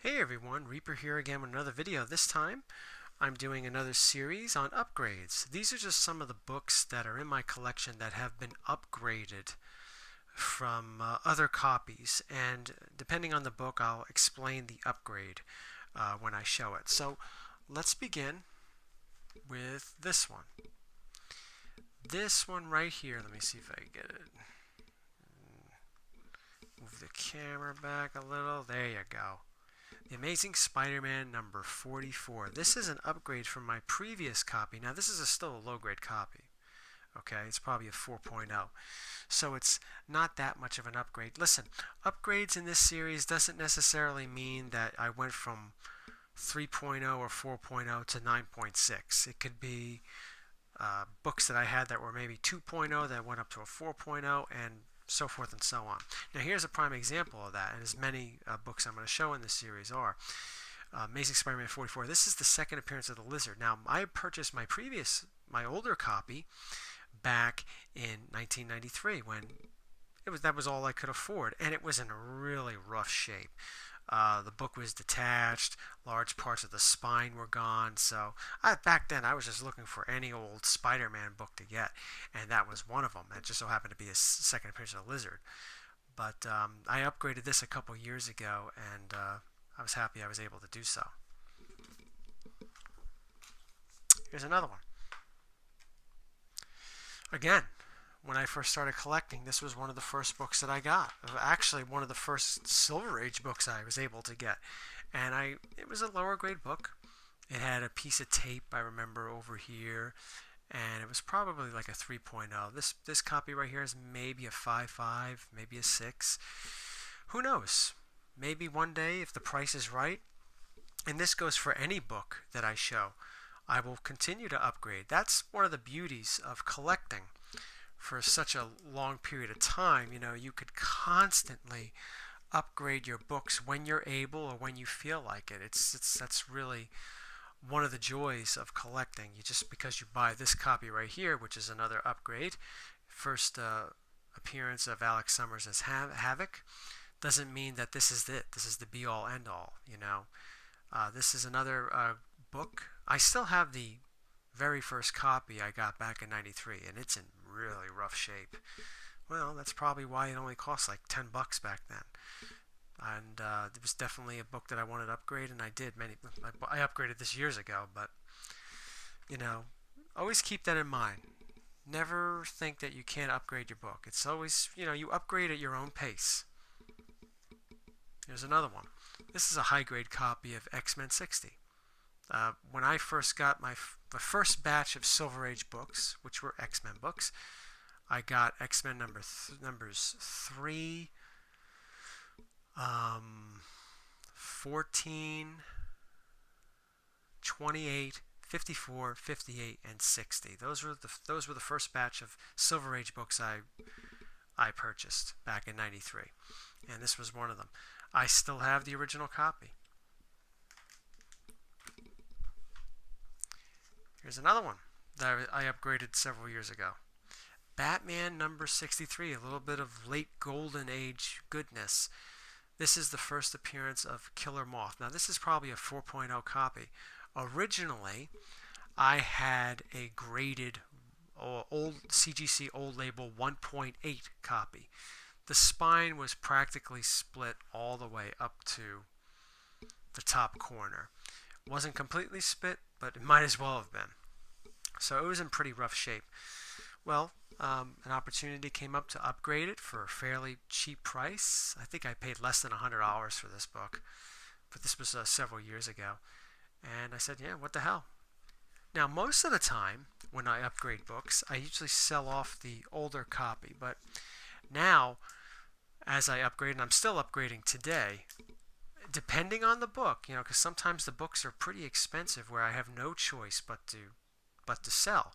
Hey everyone, Reaper here again with another video. This time I'm doing another series on upgrades. These are just some of the books that are in my collection that have been upgraded from other copies, and depending on the book I'll explain the upgrade when I show it. So let's begin with this one. This one right here, let me see if I can get it. Move the camera back a little, there you go. The Amazing Spider-Man number 44. This is an upgrade from my previous copy. Now this is still a low-grade copy. Okay, it's probably a 4.0. So it's not that much of an upgrade. Listen, upgrades in this series doesn't necessarily mean that I went from 3.0 or 4.0 to 9.6. It could be books that I had that were maybe 2.0 that went up to a 4.0 and so forth and so on. Now here's a prime example of that, and as many books I'm going to show in this series are. Amazing Spider-Man 44. This is the second appearance of the Lizard. Now I purchased my older copy back in 1993 when that was all I could afford, and it was in really rough shape. The book was detached, large parts of the spine were gone, so back then I was just looking for any old Spider-Man book to get, and that was one of them. It just so happened to be a second appearance of the Lizard. But I upgraded this a couple years ago, and I was happy I was able to do so. Here's another one. Again, when I first started collecting, this was one of the first books that I got. Actually, one of the first Silver Age books I was able to get. And it was a lower grade book. It had a piece of tape, I remember, over here. And it was probably like a 3.0. This copy right here is maybe a 5.5, maybe a 6. Who knows? Maybe one day, if the price is right, and this goes for any book that I show, I will continue to upgrade. That's one of the beauties of collecting. For such a long period of time, you could constantly upgrade your books when you're able or when you feel like it. That's really one of the joys of collecting. Just because you buy this copy right here, which is another upgrade, first appearance of Alex Summers as Havoc, doesn't mean that this is it. This is the be-all, end-all. This is another book. I still have the very first copy I got back in '93, and it's in really rough shape. Well, that's probably why it only cost like $10 back then. And it was definitely a book that I wanted to upgrade, and I did. I upgraded this years ago, but always keep that in mind. Never think that you can't upgrade your book. It's always, you upgrade at your own pace. Here's another one. This is a high-grade copy of X-Men 60. When I first got the first batch of Silver Age books, which were X-Men books, I got X-Men numbers 3, 14, 28, 54, 58, and 60. Those were the first batch of Silver Age books I purchased back in '93, and this was one of them. I still have the original copy. Here's another one that I upgraded several years ago. Batman number 63, a little bit of late golden age goodness. This is the first appearance of Killer Moth. Now this is probably a 4.0 copy. Originally, I had a graded old CGC old label 1.8 copy. The spine was practically split all the way up to the top corner. Wasn't completely split, but it might as well have been. So it was in pretty rough shape. Well, an opportunity came up to upgrade it for a fairly cheap price. I think I paid less than $100 for this book, but this was several years ago. And I said, yeah, what the hell? Now, most of the time when I upgrade books, I usually sell off the older copy, but now, as I upgrade, and I'm still upgrading today, depending on the book, because sometimes the books are pretty expensive where I have no choice but to sell.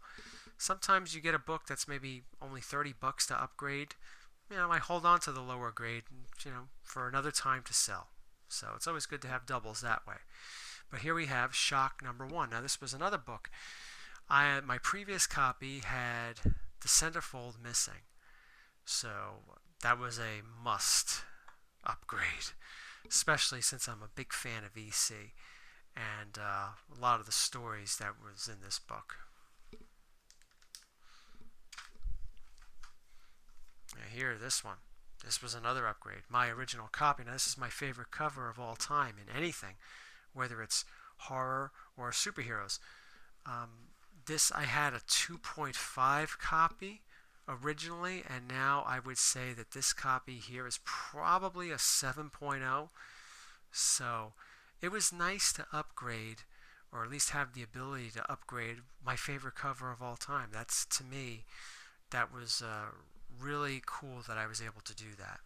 Sometimes you get a book that's maybe only $30 to upgrade. I hold on to the lower grade, for another time to sell. So it's always good to have doubles that way. But here we have Shock number 1. Now this was another book. My previous copy had the centerfold missing. So that was a must upgrade. especially since I'm a big fan of EC and a lot of the stories that was in this book. Now here, this one. This was another upgrade. My original copy. Now, this is my favorite cover of all time in anything, whether it's horror or superheroes. This I had a 2.5 copy originally, and now I would say that this copy here is probably a 7.0. So it was nice to upgrade, or at least have the ability to upgrade my favorite cover of all time. That's, to me, that was really cool that I was able to do that.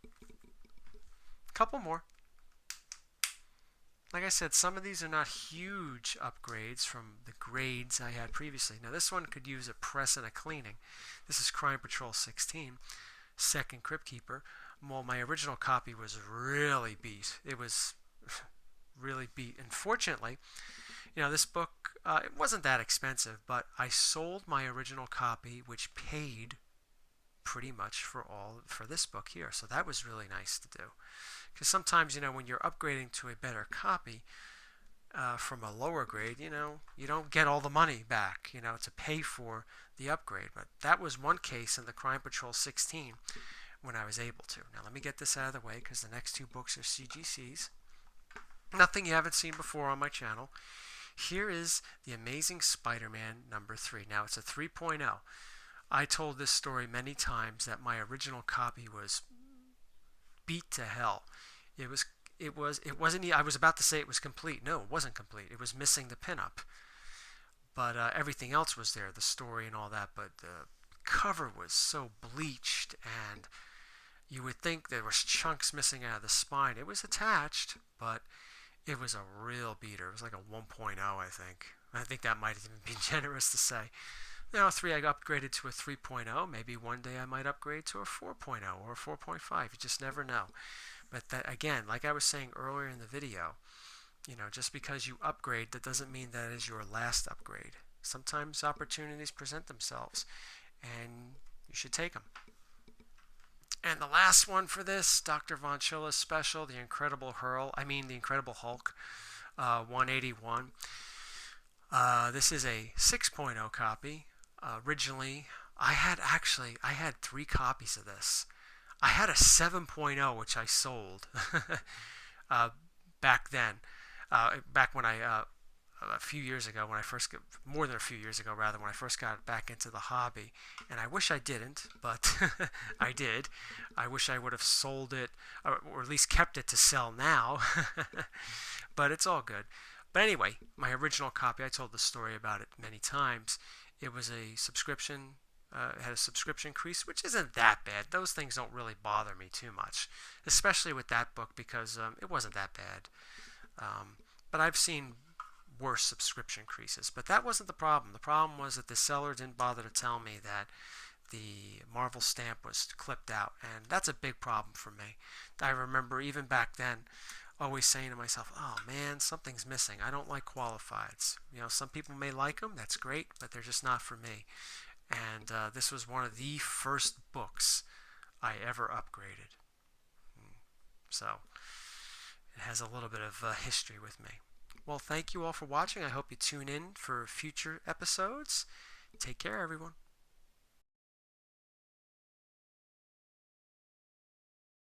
A couple more. Like I said, some of these are not huge upgrades from the grades I had previously. Now this one could use a press and a cleaning. This is Crime Patrol 16, Second Crypt Keeper. Well, my original copy was really beat. It was really beat. Unfortunately, this book, it wasn't that expensive, but I sold my original copy, which paid pretty much for this book here. So that was really nice to do. Because sometimes, when you're upgrading to a better copy from a lower grade, you don't get all the money back, to pay for the upgrade. But that was one case in the Crime Patrol 16 when I was able to. Now let me get this out of the way because the next two books are CGCs. Nothing you haven't seen before on my channel. Here is The Amazing Spider-Man number 3. Now it's a 3.0. I told this story many times that my original copy was beat to hell. It wasn't. I was about to say it was complete. No, it wasn't complete. It was missing the pinup, but everything else was there, the story and all that. But the cover was so bleached, and you would think there was chunks missing out of the spine. It was attached, but it was a real beater. It was like a 1.0, I think. I think that might even be generous to say. Now, 3, I upgraded to a 3.0. Maybe one day I might upgrade to a 4.0 or a 4.5. You just never know. But that, again, like I was saying earlier in the video, just because you upgrade, that doesn't mean that is your last upgrade. Sometimes opportunities present themselves, and you should take them. And the last one for this, Dr. Von Chilla's special, The Incredible Hulk, 181. This is a 6.0 copy. Originally, I had 3 copies of this. I had a 7.0, which I sold back then. Back when a few years ago, when I first got, more than a few years ago rather, when I first got back into the hobby. And I wish I didn't, but I did. I wish I would have sold it, or at least kept it to sell now. But it's all good. But anyway, my original copy, I told the story about it many times. It was a subscription, it had a subscription increase, which isn't that bad. Those things don't really bother me too much, especially with that book because it wasn't that bad. But I've seen worse subscription increases. But that wasn't the problem. The problem was that the seller didn't bother to tell me that the Marvel stamp was clipped out, and that's a big problem for me. I remember even back then always saying to myself, oh man, something's missing. I don't like qualifieds. Some people may like them, that's great, but they're just not for me. And this was one of the first books I ever upgraded. So it has a little bit of history with me. Well, thank you all for watching. I hope you tune in for future episodes. Take care, everyone.